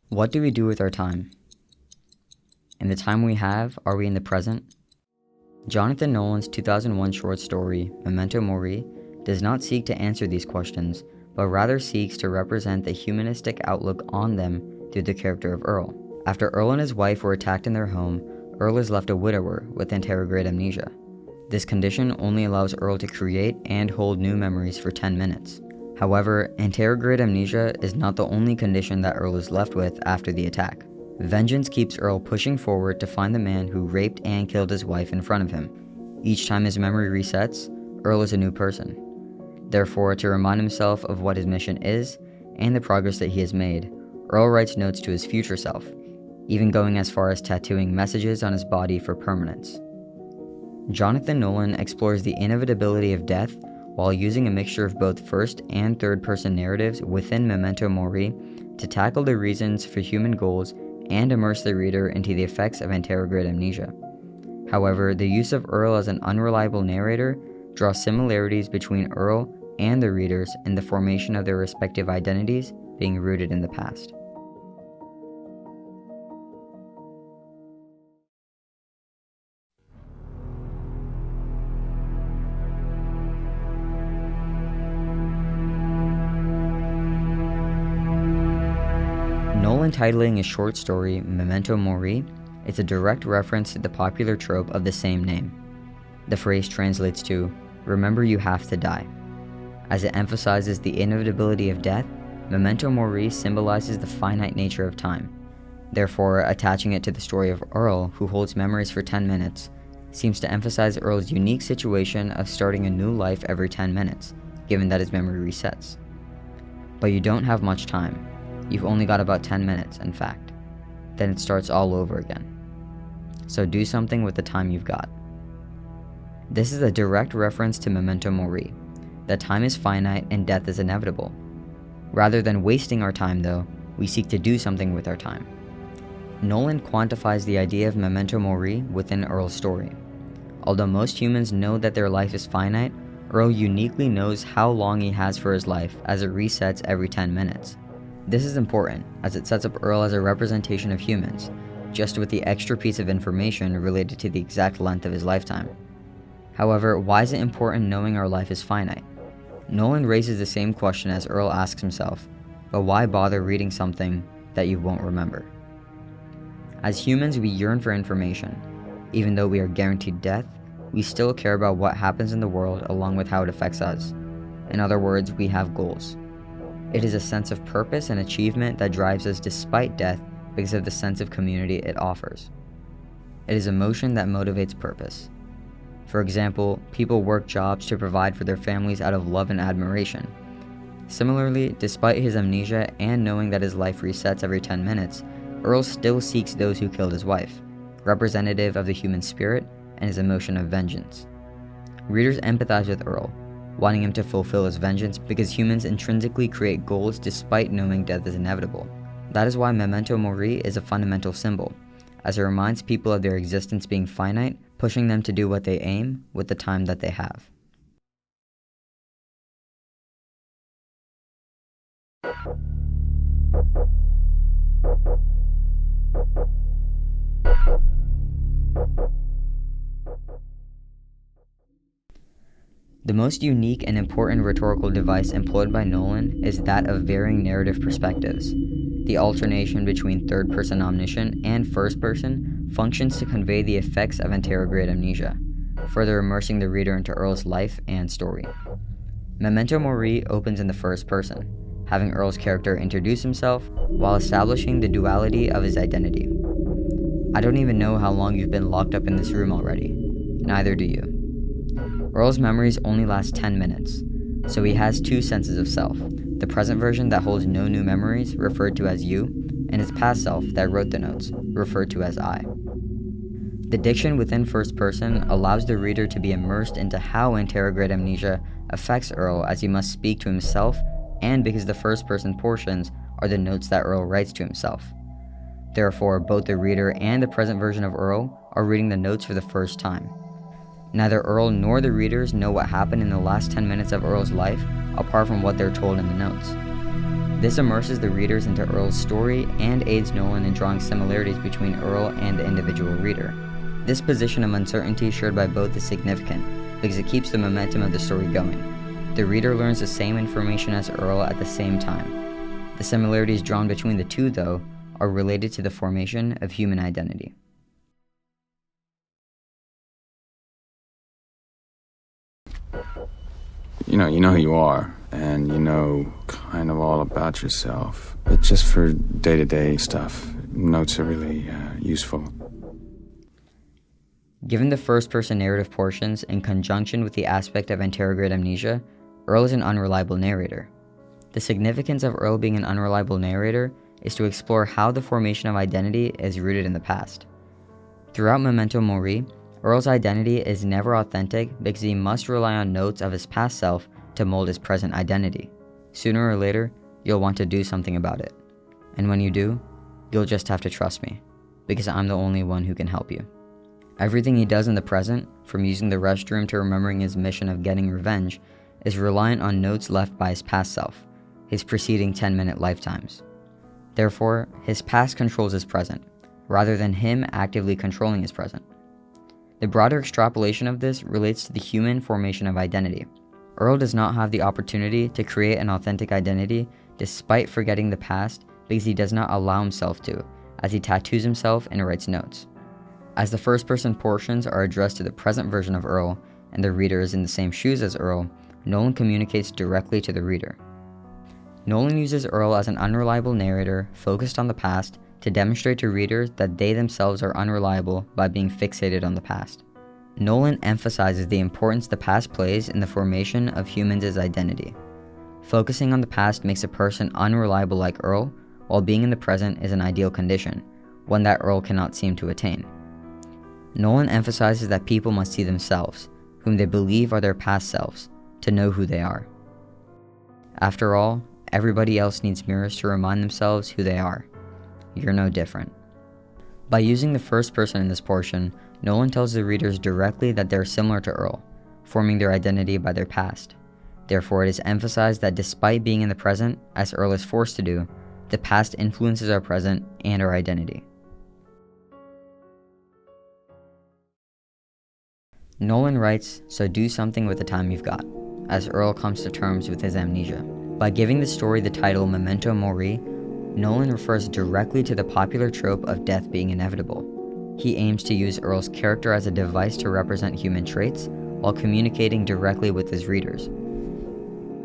What do we do with our time? In the time we have, are we in the present? Jonathan Nolan's 2001 short story, Memento Mori, does not seek to answer these questions, but rather seeks to represent the humanistic outlook on them through the character of Earl. After Earl and his wife were attacked in their home, Earl is left a widower with anterograde amnesia. This condition only allows Earl to create and hold new memories for 10 minutes. However, anterograde amnesia is not the only condition that Earl is left with after the attack. Vengeance keeps Earl pushing forward to find the man who raped and killed his wife in front of him. Each time his memory resets, Earl is a new person. Therefore, to remind himself of what his mission is and the progress that he has made, Earl writes notes to his future self, even going as far as tattooing messages on his body for permanence. Jonathan Nolan explores the inevitability of death while using a mixture of both first and third person narratives within Memento Mori to tackle the reasons for human goals and immerse the reader into the effects of anterograde amnesia. However, the use of Earl as an unreliable narrator draws similarities between Earl and the readers in the formation of their respective identities being rooted in the past. Nolan titling his short story Memento Mori is a direct reference to the popular trope of the same name. The phrase translates to, "Remember you have to die." As it emphasizes the inevitability of death, Memento Mori symbolizes the finite nature of time. Therefore, attaching it to the story of Earl, who holds memories for 10 minutes, seems to emphasize Earl's unique situation of starting a new life every 10 minutes, given that his memory resets. But you don't have much time. You've only got about 10 minutes, in fact. Then it starts all over again. So do something with the time you've got. This is a direct reference to Memento Mori, that time is finite and death is inevitable. Rather than wasting our time though, we seek to do something with our time. Nolan quantifies the idea of Memento Mori within Earl's story. Although most humans know that their life is finite, Earl uniquely knows how long he has for his life as it resets every 10 minutes. This is important, as it sets up Earl as a representation of humans, just with the extra piece of information related to the exact length of his lifetime. However, why is it important knowing our life is finite? Nolan raises the same question as Earl asks himself, but why bother reading something that you won't remember? As humans, we yearn for information. Even though we are guaranteed death, we still care about what happens in the world along with how it affects us. In other words, we have goals. It is a sense of purpose and achievement that drives us despite death because of the sense of community it offers. It is emotion that motivates purpose. For example, people work jobs to provide for their families out of love and admiration. Similarly, despite his amnesia and knowing that his life resets every 10 minutes, Earl still seeks those who killed his wife, representative of the human spirit and his emotion of vengeance. Readers empathize with Earl, wanting him to fulfill his vengeance because humans intrinsically create goals despite knowing death is inevitable. That is why Memento Mori is a fundamental symbol, as it reminds people of their existence being finite, pushing them to do what they aim with the time that they have. The most unique and important rhetorical device employed by Nolan is that of varying narrative perspectives. The alternation between third-person omniscient and first-person functions to convey the effects of anterograde amnesia, further immersing the reader into Earl's life and story. Memento Mori opens in the first person, having Earl's character introduce himself while establishing the duality of his identity. I don't even know how long you've been locked up in this room already. Neither do you. Earl's memories only last 10 minutes, so he has two senses of self, the present version that holds no new memories, referred to as you, and his past self that wrote the notes, referred to as I. The diction within first person allows the reader to be immersed into how anterograde amnesia affects Earl, as he must speak to himself, and because the first person portions are the notes that Earl writes to himself. Therefore, both the reader and the present version of Earl are reading the notes for the first time. Neither Earl nor the readers know what happened in the last 10 minutes of Earl's life, apart from what they're told in the notes. This immerses the readers into Earl's story and aids Nolan in drawing similarities between Earl and the individual reader. This position of uncertainty shared by both is significant because it keeps the momentum of the story going. The reader learns the same information as Earl at the same time. The similarities drawn between the two, though, are related to the formation of human identity. You know who you are, and you know kind of all about yourself. But just for day-to-day stuff, notes are really useful. Given the first-person narrative portions in conjunction with the aspect of anterograde amnesia, Earl is an unreliable narrator. The significance of Earl being an unreliable narrator is to explore how the formation of identity is rooted in the past. Throughout Memento Mori, Earl's identity is never authentic because he must rely on notes of his past self to mold his present identity. Sooner or later, you'll want to do something about it. And when you do, you'll just have to trust me, because I'm the only one who can help you. Everything he does in the present, from using the restroom to remembering his mission of getting revenge, is reliant on notes left by his past self, his preceding 10-minute lifetimes. Therefore, his past controls his present, rather than him actively controlling his present. The broader extrapolation of this relates to the human formation of identity. Earl does not have the opportunity to create an authentic identity despite forgetting the past because he does not allow himself to, as he tattoos himself and writes notes. As the first-person portions are addressed to the present version of Earl, and the reader is in the same shoes as Earl, Nolan communicates directly to the reader. Nolan uses Earl as an unreliable narrator focused on the past to demonstrate to readers that they themselves are unreliable by being fixated on the past. Nolan emphasizes the importance the past plays in the formation of humans' identity. Focusing on the past makes a person unreliable like Earl, while being in the present is an ideal condition, one that Earl cannot seem to attain. Nolan emphasizes that people must see themselves, whom they believe are their past selves, to know who they are. After all, everybody else needs mirrors to remind themselves who they are. You're no different. By using the first person in this portion, Nolan tells the readers directly that they are similar to Earl, forming their identity by their past. Therefore, it is emphasized that despite being in the present, as Earl is forced to do, the past influences our present and our identity. Nolan writes, "So do something with the time you've got," as Earl comes to terms with his amnesia. By giving the story the title Memento Mori, Nolan refers directly to the popular trope of death being inevitable. He aims to use Earl's character as a device to represent human traits while communicating directly with his readers.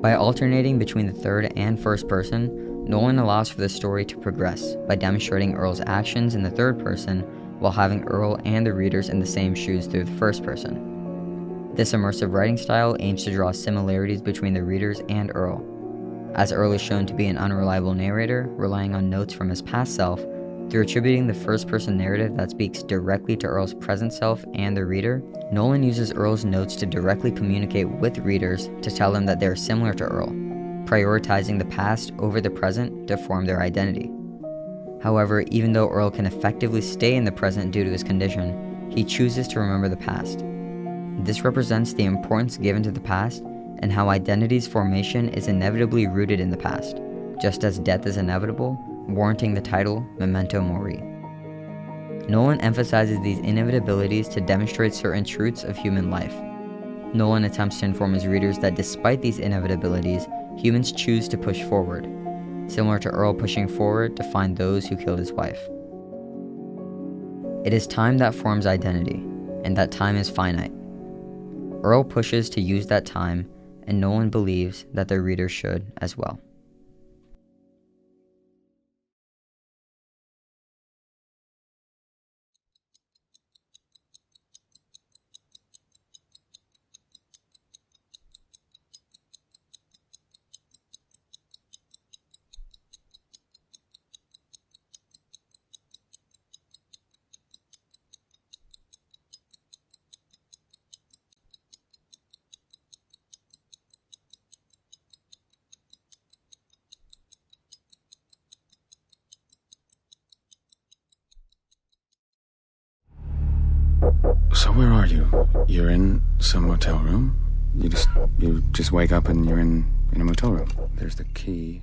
By alternating between the third and first person, Nolan allows for the story to progress by demonstrating Earl's actions in the third person while having Earl and the readers in the same shoes through the first person. This immersive writing style aims to draw similarities between the readers and Earl. As Earl is shown to be an unreliable narrator, relying on notes from his past self, through attributing the first-person narrative that speaks directly to Earl's present self and the reader, Nolan uses Earl's notes to directly communicate with readers to tell them that they are similar to Earl, prioritizing the past over the present to form their identity. However, even though Earl can effectively stay in the present due to his condition, he chooses to remember the past. This represents the importance given to the past and how identity's formation is inevitably rooted in the past, just as death is inevitable, warranting the title Memento Mori. Nolan emphasizes these inevitabilities to demonstrate certain truths of human life. Nolan attempts to inform his readers that despite these inevitabilities, humans choose to push forward, similar to Earl pushing forward to find those who killed his wife. It is time that forms identity, and that time is finite. Earl pushes to use that time, and Nolan believes that the reader should as well. So where are you? You're in some motel room? You just wake up and you're in a motel room. There's the key.